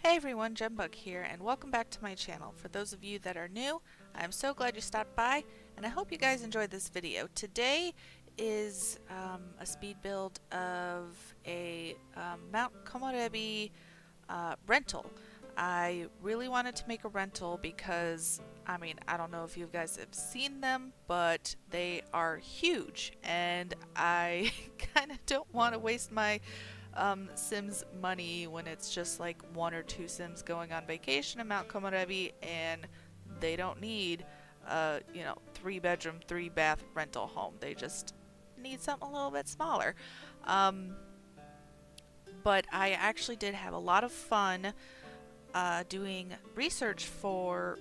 Hey everyone, jennabugger here, and welcome back to my channel. For those of you that are new, I'm so glad you stopped by, and I hope you guys enjoyed this video. Today is a speed build of a Mount Komorebi rental. I really wanted to make a rental because, I don't know if you guys have seen them, but they are huge, and I kind of don't want to waste my Sims money when it's just like one or two Sims going on vacation in Mount Komorebi and they don't need a 3-bedroom, 3-bath rental home. They just need something a little bit smaller. But I actually did have a lot of fun doing research for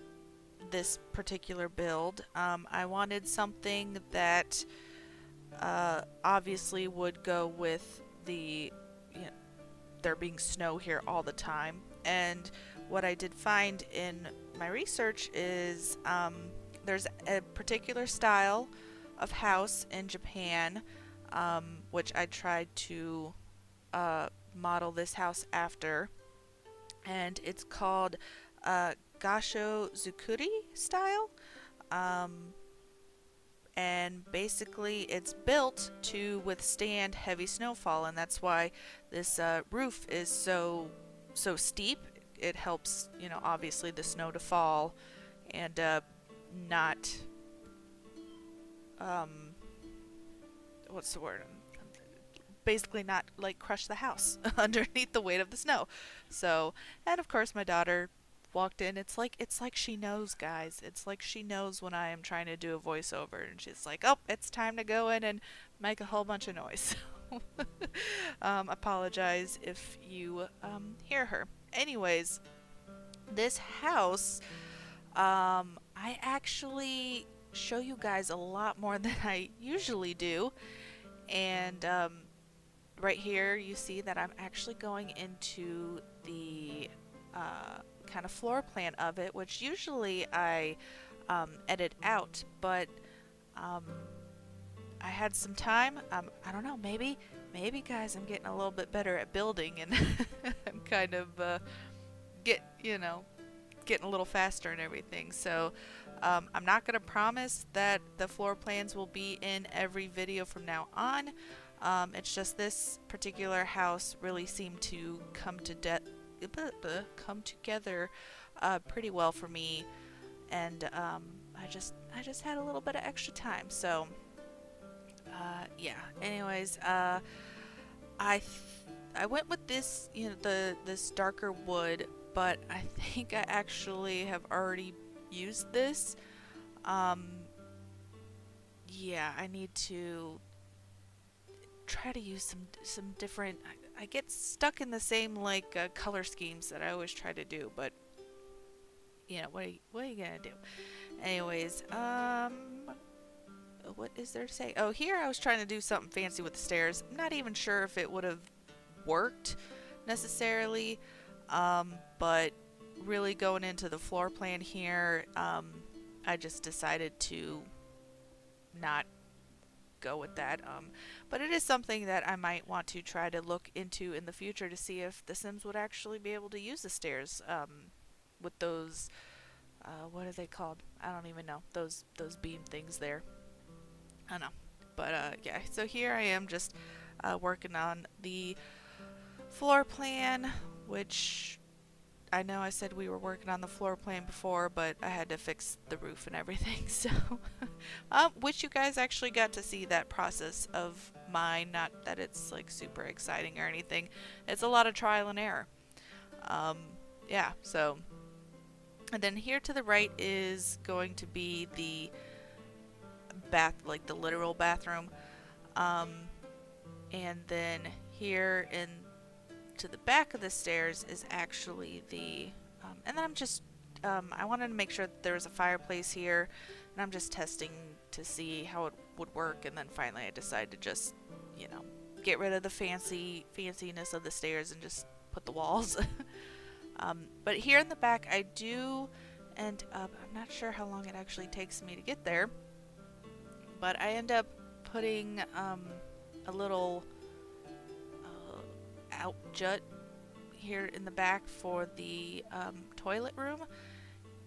this particular build. I wanted something that obviously would go with there being snow here all the time. And what I did find in my research is there's a particular style of house in Japan, which I tried to model this house after, and it's called Gasho Zukuri style. And basically it's built to withstand heavy snowfall, and that's why this roof is so steep. It helps, obviously the snow to fall and not what's the word? Basically not like crush the house underneath the weight of the snow. So, and of course my daughter walked in. It's like she knows, guys. It's like she knows when I am trying to do a voiceover, and she's like, "Oh, it's time to go in and make a whole bunch of noise." Apologize if you hear her. Anyways, this house, I actually show you guys a lot more than I usually do, and right here you see that I'm actually going into the kind of floor plan of it, which usually I edit out, but I had some time. I don't know, maybe guys, I'm getting a little bit better at building, and I'm kind of getting a little faster and everything. So I'm not gonna promise that the floor plans will be in every video from now on. It's just this particular house really seemed to come together pretty well for me, and I just had a little bit of extra time. So yeah. Anyways, I went with this, this darker wood, but I think I actually have already used this. Yeah, I need to try to use some different. I get stuck in the same color schemes that I always try to do, but what are you gonna do? Anyways, what is there to say? Oh, here I was trying to do something fancy with the stairs. I'm not even sure if it would have worked necessarily, but really going into the floor plan here, I just decided to not go with that. But it is something that I might want to try to look into in the future to see if the Sims would actually be able to use the stairs with those what are they called? I don't even know. Those beam things there. I don't know. But yeah, so here I am just working on the floor plan, which I know I said we were working on the floor plan before, but I had to fix the roof and everything, so which you guys actually got to see that process of mine. Not that it's like super exciting or anything. It's a lot of trial and error. Yeah, so, and then here to the right is going to be the bath, like the literal bathroom, and then here in to the back of the stairs is actually the and then I'm just I wanted to make sure that there was a fireplace here, and I'm just testing to see how it would work, and then finally I decided to just get rid of the fanciness of the stairs and just put the walls. But here in the back I do end up, I'm not sure how long it actually takes me to get there, but I end up putting a little out jut here in the back for the toilet room.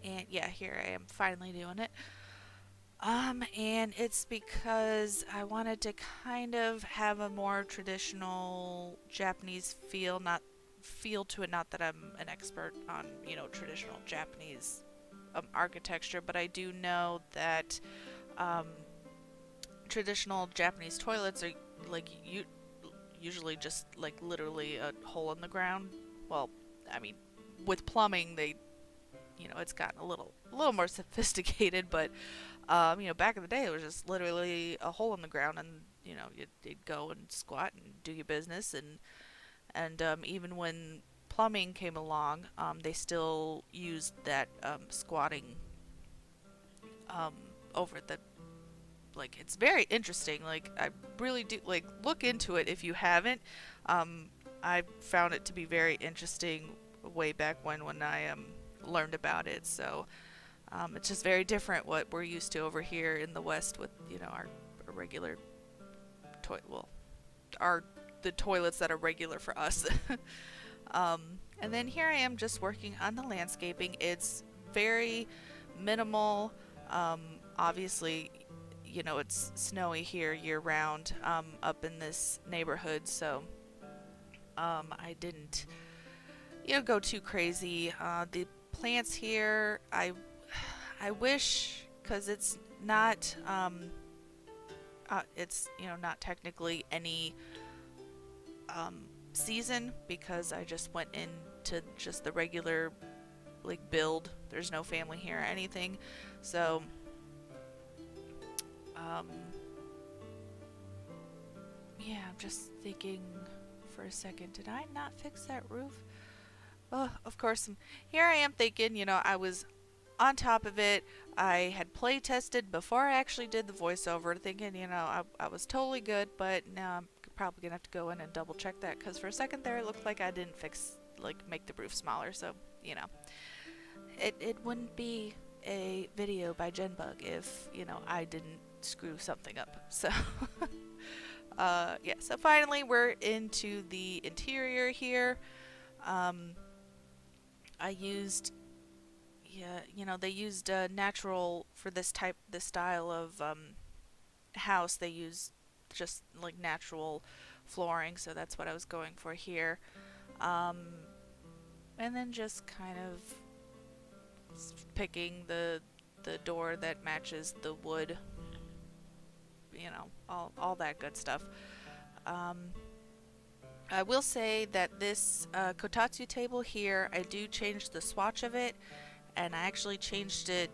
And yeah, here I am finally doing it. And it's because I wanted to kind of have a more traditional Japanese feel to it. Not that I'm an expert on, traditional Japanese architecture, but I do know that traditional Japanese toilets are like usually just like literally a hole in the ground. Well, I mean, with plumbing, it's gotten a little more sophisticated, but back in the day, it was just literally a hole in the ground, and you'd go and squat and do your business, and even when plumbing came along, they still used that squatting over the. Like, it's very interesting. Like, I really do look into it if you haven't. I found it to be very interesting way back when I learned about it. So it's just very different what we're used to over here in the West with our regular the toilets that are regular for us. And then here I am just working on the landscaping. It's very minimal. Obviously, it's snowy here year round up in this neighborhood, so I didn't go too crazy. The plants here, I wish, because it's not not technically any season, because I just went into just the regular build. There's no family here or anything, so yeah, I'm just thinking for a second, did I not fix that roof? Oh, of course. Here I am thinking, I was on top of it. I had play tested before I actually did the voiceover, thinking, I was totally good, but now I'm probably gonna have to go in and double check that, because for a second there it looked like I didn't make the roof smaller, so, it wouldn't be a video by jennabugger if, I didn't screw something up. So yeah, so finally we're into the interior here. I used they used natural for this style of house. They use just natural flooring, so that's what I was going for here. And then just kind of picking the door that matches the wood, all that good stuff. I will say that this kotatsu table here, I do change the swatch of it, and I actually changed it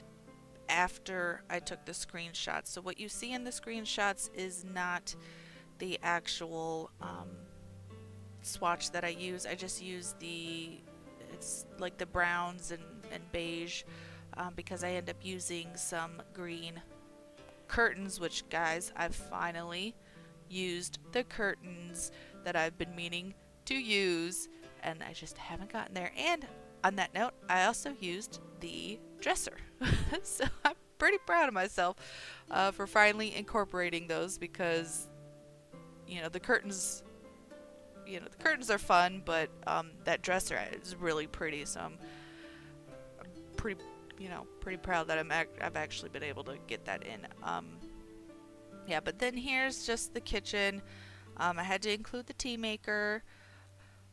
after I took the screenshots. So what you see in the screenshots is not the actual swatch that I use. I just use it's like the browns and beige, because I end up using some green curtains, which, guys, I've finally used the curtains that I've been meaning to use, and I just haven't gotten there. And on that note, I also used the dresser. So I'm pretty proud of myself for finally incorporating those, because the curtains are fun, but that dresser is really pretty, so I'm pretty proud that I've actually been able to get that in. Yeah, but then here's just the kitchen. I had to include the tea maker,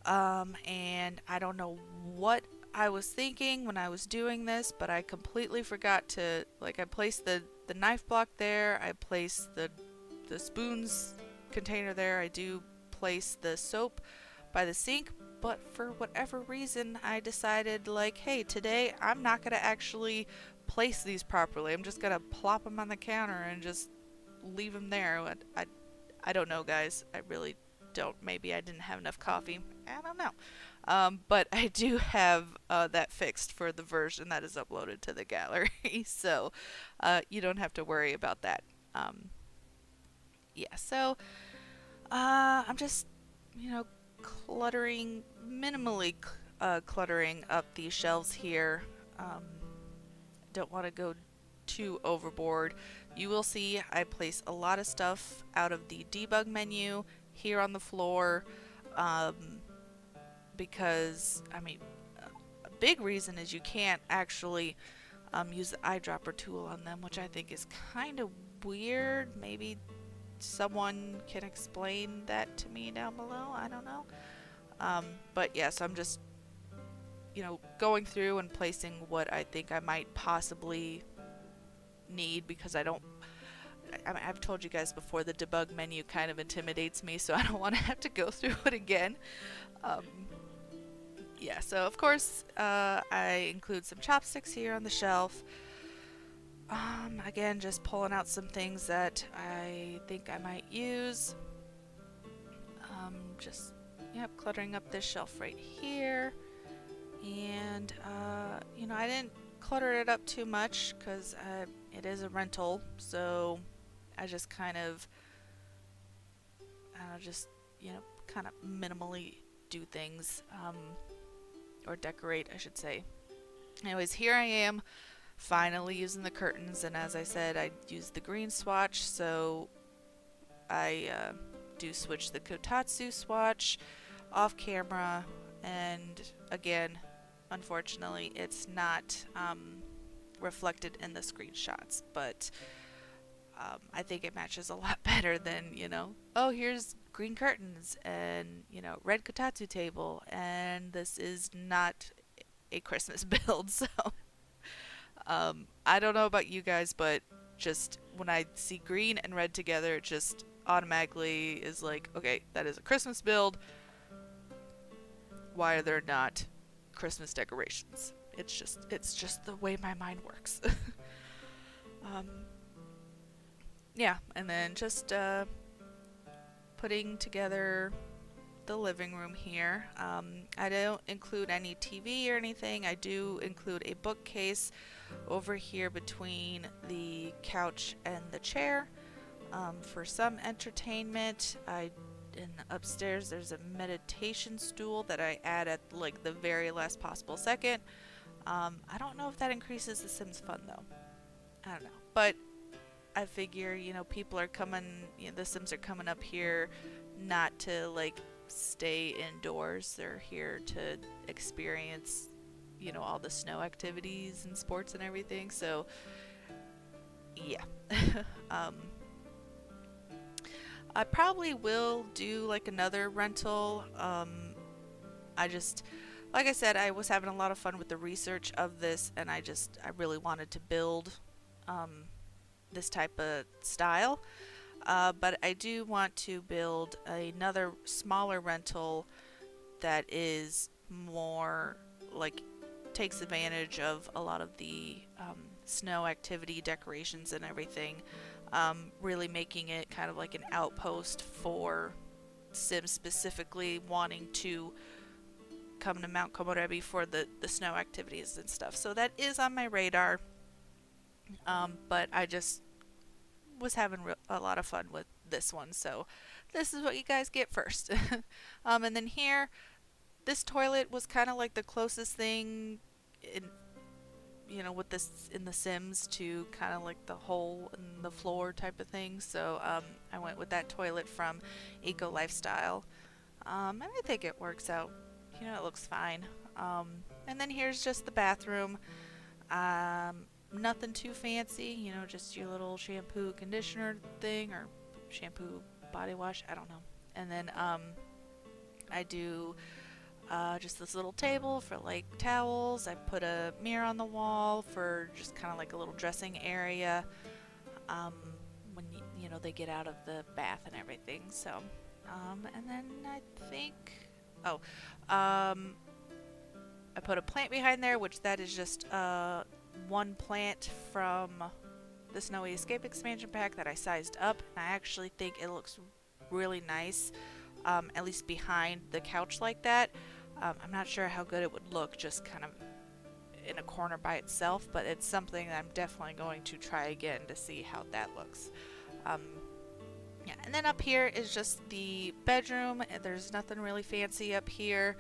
and I don't know what I was thinking when I was doing this, but I completely forgot to, I placed the knife block there, I placed the spoons container there, I do place the soap by the sink, but for whatever reason I decided, hey, today I'm not going to actually place these properly. I'm just going to plop them on the counter and just leave them there. I don't know, guys. I really don't. Maybe I didn't have enough coffee. I don't know. But I do have that fixed for the version that is uploaded to the gallery. So you don't have to worry about that. Yeah, so I'm just, minimally cluttering up these shelves here. Don't want to go too overboard. You will see I place a lot of stuff out of the debug menu here on the floor. because, I mean, a big reason is you can't actually use the eyedropper tool on them, which I think is kind of weird. Maybe someone can explain that to me down below. I don't know. But yes, I'm just, going through and placing what I think I might possibly need, because I've told you guys before, the debug menu kind of intimidates me, so I don't want to have to go through it again. Yeah, so of course, I include some chopsticks here on the shelf. Again, just pulling out some things that I think I might use. Just, cluttering up this shelf right here. And, I didn't clutter it up too much because it is a rental, so I just kind of, kind of minimally do things, or decorate, I should say. Anyways, here I am, finally using the curtains, and as I said, I used the green swatch, so I do switch the Kotatsu swatch off camera, and again, unfortunately, it's not reflected in the screenshots, but I think it matches a lot better than, oh, here's green curtains and, red kotatsu table, and this is not a Christmas build, so I don't know about you guys, but just when I see green and red together, it just automatically is like, okay, that is a Christmas build. Why are there not Christmas decorations? It's just the way my mind works. Yeah, and then just putting together the living room here. I don't include any TV or anything. I do include a bookcase over here between the couch and the chair for some entertainment. And upstairs there's a meditation stool that I add at like the very last possible second. I don't know if that increases the Sims fun though. I don't know, but I figure, people are coming, the Sims are coming up here not to like stay indoors. They're here to experience, all the snow activities and sports and everything. So yeah. I probably will do like another rental. Like I said, I was having a lot of fun with the research of this, and I really wanted to build this type of style. But I do want to build another smaller rental that is more like takes advantage of a lot of the snow activity decorations and everything. Really making it kind of like an outpost for Sims specifically wanting to come to Mount Komorebi for the snow activities and stuff. So that is on my radar. But I just was having a lot of fun with this one, so this is what you guys get first. And then here, this toilet was kind of like the closest thing with this in the Sims to kind of like the hole in the floor type of thing. So I went with that toilet from Eco Lifestyle, and I think it works out. It looks fine. And then here's just the bathroom. Nothing too fancy, just your little shampoo conditioner thing, or shampoo body wash, I don't know. And then I do just this little table for like towels. I put a mirror on the wall for just kind of like a little dressing area when they get out of the bath and everything. So and then I think I put a plant behind there, which that is just one plant from the Snowy Escape expansion pack that I sized up, and I actually think it looks really nice, at least behind the couch like that. I'm not sure how good it would look just kind of in a corner by itself, but it's something that I'm definitely going to try again to see how that looks. Yeah, and then up here is just the bedroom. There's nothing really fancy up here.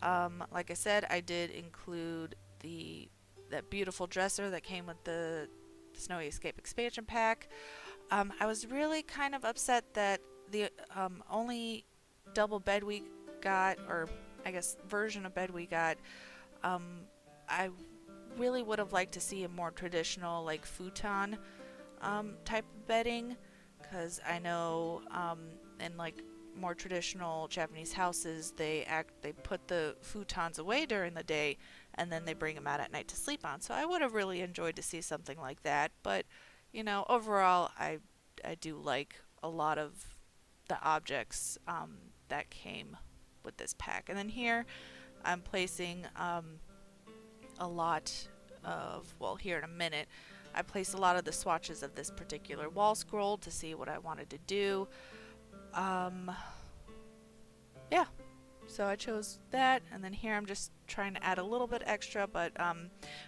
Like I said, I did include that beautiful dresser that came with the Snowy Escape expansion pack. I was really kind of upset that the only double bed we got, or I guess, version of bed we got, I really would have liked to see a more traditional, like, futon type of bedding, because I know in like more traditional Japanese houses they put the futons away during the day and then they bring them out at night to sleep on. So I would have really enjoyed to see something like that. But you know, overall, I do like a lot of the objects that came with this pack. And then here I'm placing a lot of, well, here in a minute, I placed a lot of the swatches of this particular wall scroll to see what I wanted to do. Yeah, so I chose that, and then here I'm just trying to add a little bit extra, but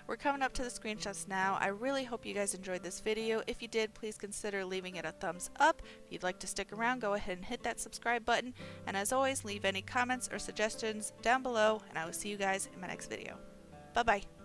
we're coming up to the screenshots now. I really hope you guys enjoyed this video. If you did, please consider leaving it a thumbs up. If you'd like to stick around, go ahead and hit that subscribe button, and as always, leave any comments or suggestions down below, and I will see you guys in my next video. Bye bye.